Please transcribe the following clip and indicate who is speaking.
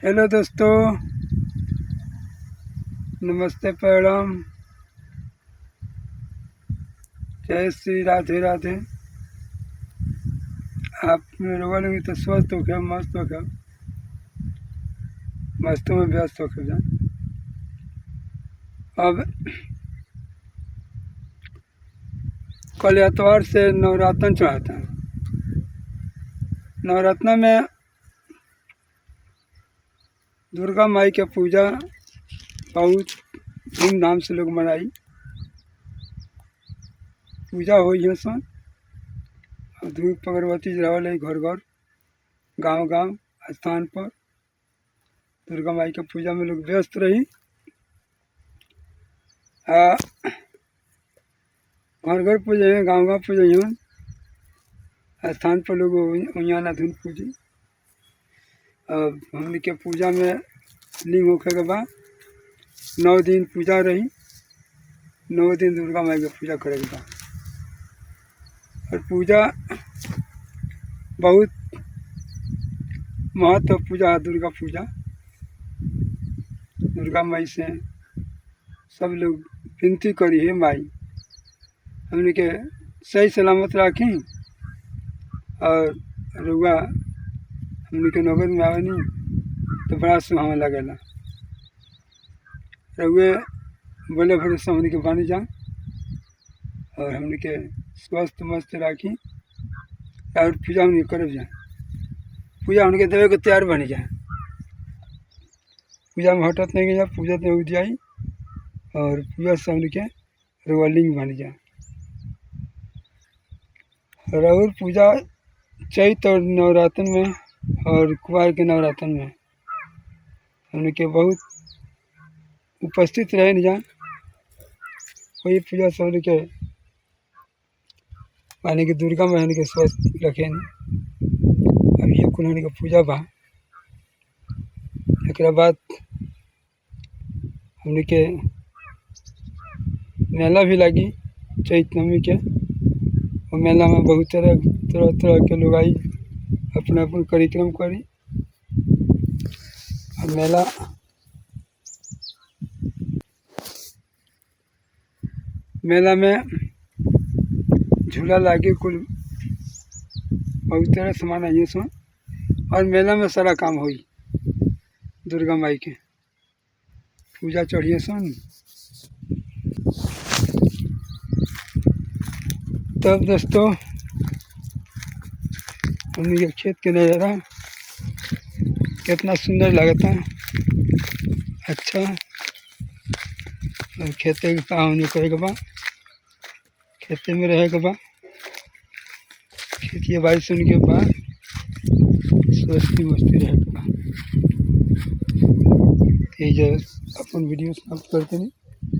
Speaker 1: Hello दोस्तों, नमस्ते, प्रणाम, जय श्री राधे राधे। आप मेरे लोग तो स्वस्थ हो गया, मस्त हो गया, मस्तों में व्यस्त हो गया। अब कल एतवार से नवरात्र चढ़ाता है। नवरत्न में दुर्गा माई की पूजा बहुत धूमधाम से लोग मनाई। पूजा हुई है सन, धूप अगरबत्ती जलावल है घर घर, गांव गांव, स्थान पर दुर्गा माई के पूजा में लोग व्यस्त रही। घर घर पूजे हैं, गांव गांव पूजे हैं, स्थान पर लोग उयाना धुन पूजी। अब हमने के पूजा में लिंग होखे के बाद 9 दिन पूजा रही। 9 दिन दुर्गा माई के पूजा करे के बाद, और पूजा बहुत महत्व पूजा है। दुर्गा पूजा, दुर्गा माई से सब लोग विनती करी है, माई हमने के सही सलामत राखी और रुआ हमने के नगर में आवे नहीं तो बड़ा सुहावा लगेला। रुए बोले भरोसा हमने के बानी जा और हमने के स्वस्थ मस्त राखी और पूजा हमने करब जाए। पूजा हमने के देवे के तैयार बनी जाए। पूजा में हटत नहीं गया, पूजा तो हो जाए और पूजा से हमने के रुआ लिंग बन जाए। और पूजा चैत और नवरात्र में और कुमार के नवरात्र में हमने के बहुत उपस्थित रहे। नहीं जाए वही पूजा से हमने के माने कि दुर्गा माई के स्वस्थ रखे। अब ये कुल हमने के पूजा बा। एक बाद हमने के मेला भी लगी चैत नवमी के। और मेला में बहुत तरह के लोग आई, अपना अपन कार्यक्रम करी। और मेला में झूला लागे, कुल बहुत तरह सामान आई सन। और मेला में सारा काम हुई दुर्गा माई के पूजा चढ़िए सन। तब दोस्तों हमने के खेत के नज़ारा कितना सुंदर लगता है, अच्छा। और खेते के काम हमने करे के बाद, खेते में रहे के बाद, खेती बाड़ी सुन के बाद स्वस्ति मस्ती रहे के बाद ये जो अपन वीडियो समाप्त करते हैं।